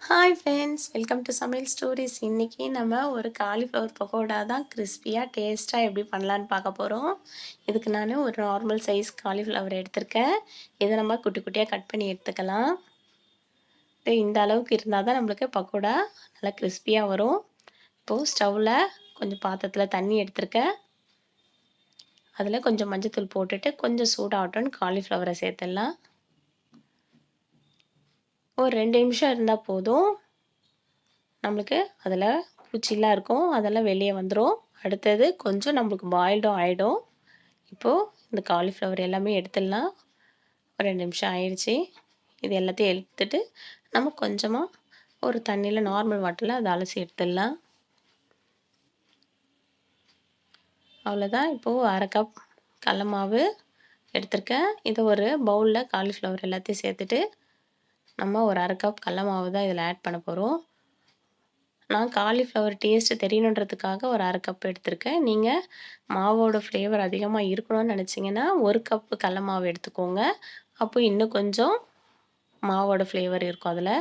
Hi friends, welcome to சமையல் stories. இன்றைக்கி நம்ம ஒரு காலிஃப்ளவர் பக்கோடா தான் கிறிஸ்பியாக டேஸ்ட்டாக எப்படி பண்ணலான்னு பார்க்க போகிறோம். இதுக்கு நான் ஒரு நார்மல் சைஸ் காலிஃப்ளவர் எடுத்திருக்கேன். இதை நம்ம குட்டி குட்டியாக கட் பண்ணி எடுத்துக்கலாம். இந்த அளவுக்கு இருந்தால் தான் நம்மளுக்கு பக்கோடா நல்லா கிறிஸ்பியாக வரும். இப்போது ஸ்டவ்வில் கொஞ்சம் பாத்திரத்தில் தண்ணி எடுத்திருக்கேன். அதில் கொஞ்சம் மஞ்சத்தூள் போட்டுட்டு கொஞ்சம் சூடாகட்டும்னு காலிஃப்ளவரை சேர்த்துடலாம். ஒரு 2 நிமிஷம் இருந்தால் போதும். நம்மளுக்கு அதில் பூச்சிலாம் இருக்கும், அதெல்லாம் வெளியே வந்துடும். அடுத்தது கொஞ்சம் நம்மளுக்கு பாயில்டும் ஆகிடும். இப்போது இந்த காலிஃப்ளவர் எல்லாமே எடுத்துடலாம். ஒரு 2 நிமிஷம் ஆயிடுச்சு. இது எல்லாத்தையும் எடுத்துட்டு நம்ம கொஞ்சமாக ஒரு தண்ணியில் நார்மல் வாட்டரில் அதை அலசி எடுத்துடலாம். அவ்வளோதான். இப்போது 1/2 கப் கடல மாவு எடுத்திருக்கேன். இதை ஒரு பவுலில் காலிஃப்ளவர் எல்லாத்தையும் சேர்த்துட்டு நம்ம ஒரு 1/2 கப் கடல மாவு தான் இதில் ஆட் பண்ண போகிறோம். நான் காலிஃப்ளவர் டேஸ்ட்டு தெரியணுன்றதுக்காக ஒரு 1/2 கப் எடுத்திருக்கேன். நீங்கள் மாவோட ஃப்ளேவர் அதிகமாக இருக்கணும்னு நினச்சிங்கன்னா 1 கப்பு கடல மாவு எடுத்துக்கோங்க. அப்போ இன்னும் கொஞ்சம் மாவோட ஃப்ளேவர் இருக்கும் அதில்.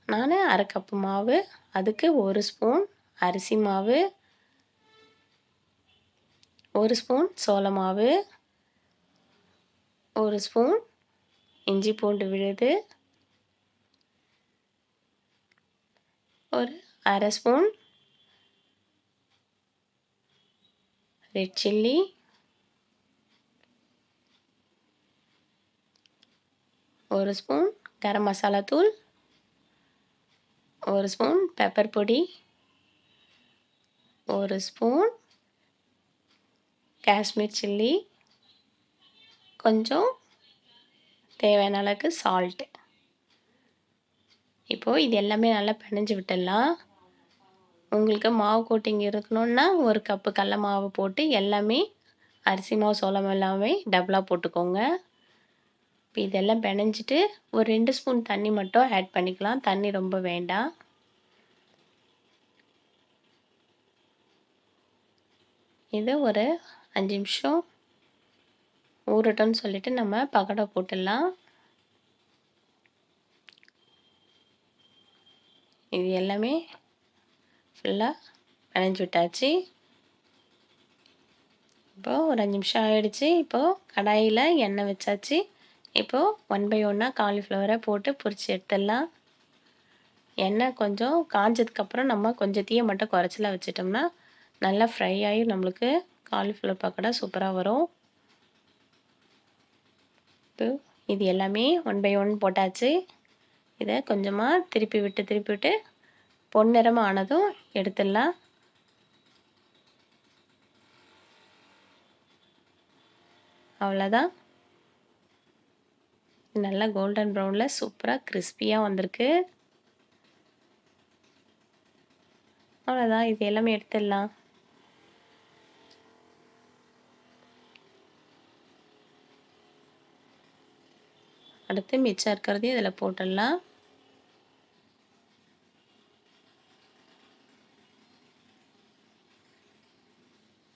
நான் 1/2 கப்பு மாவு, அதுக்கு 1 ஸ்பூன் அரிசி மாவு, 1 ஸ்பூன் சோள மாவு, 1 ஸ்பூன் இஞ்சி பூண்டு விழுது, ஒரு 1/2 spoon red chilli, 1 spoon garam masala தூள், 1 ஸ்பூன் பெப்பர் பொடி, 1 ஸ்பூன் காஷ்மீர் சில்லி, கொஞ்சம் தேவையான அளவுக்கு சால்ட்டு. இப்போது இது எல்லாமே நல்லா பிணைஞ்சு விட்டுடலாம். உங்களுக்கு மாவு கோட்டிங் இருக்கணுன்னா 1 கப்பு கடல மாவு போட்டு எல்லாமே அரிசி மாவு சோளம் எல்லாமே டபுளாக போட்டுக்கோங்க. இப்போ இதெல்லாம் பிணைஞ்சிட்டு ஒரு 2 ஸ்பூன் தண்ணி மட்டும் ஆட் பண்ணிக்கலாம். தண்ணி ரொம்ப வேண்டாம். இது ஒரு 5 நிமிஷம் ஊறட்டும்னு சொல்லிட்டு நம்ம பக்கோடா போட்டுடலாம். இது எல்லாமே ஃபுல்லாக பிணைஞ்சு விட்டாச்சு. இப்போது ஒரு 5 நிமிஷம் ஆகிடுச்சு. இப்போது கடாயில் எண்ணெய் வச்சாச்சு. இப்போது 1 பை 1 காலிஃப்ளவரை போட்டு பொரித்து எடுத்துடலாம். எண்ணெய் கொஞ்சம் காஞ்சதுக்கப்புறம் நம்ம கொஞ்சம் தீயை மட்டும் குறைச்சலாக வச்சிட்டோம்னா நல்லா ஃப்ரை ஆகி நம்மளுக்கு காலிஃப்ளவர் பக்கோடா சூப்பராக வரும். இப்போ இது எல்லாமே 1 பை 1 போட்டாச்சு. இதை கொஞ்சமாக திருப்பி விட்டு பொன்னிறமாக ஆனதும் எடுத்துடலாம். அவ்வளோதான். நல்லா கோல்டன் ப்ரௌனில் சூப்பராக கிறிஸ்பியாக வந்திருக்கு. அவ்வளோதான். இது எல்லாமே எடுத்துடலாம். அடுத்து மிச்சம் இருக்கிறதையும் இதில் போட்டுடலாம்.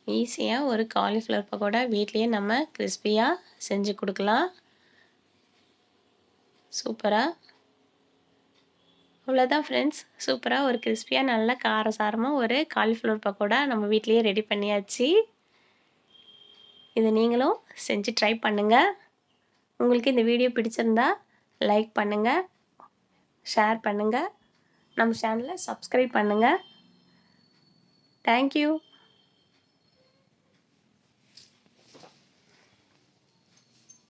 ஈஸியாக ஒரு காலிஃப்ளவர் பக்கோடா வீட்லேயே நம்ம கிறிஸ்பியாக செஞ்சு கொடுக்கலாம். சூப்பராக. அவ்வளோதான் ஃப்ரெண்ட்ஸ். சூப்பராக ஒரு கிறிஸ்பியாக நல்லா காரசாரமாக ஒரு காலிஃப்ளவர் பக்கோடா நம்ம வீட்லேயே ரெடி பண்ணியாச்சு. இதை நீங்களும் செஞ்சு ட்ரை பண்ணுங்கள். உங்களுக்கு இந்த வீடியோ பிடிச்சிருந்தா லைக் பண்ணுங்கள், ஷேர் பண்ணுங்கள், நம்ம சேனலை சப்ஸ்கிரைப் பண்ணுங்கள். தேங்க்யூ.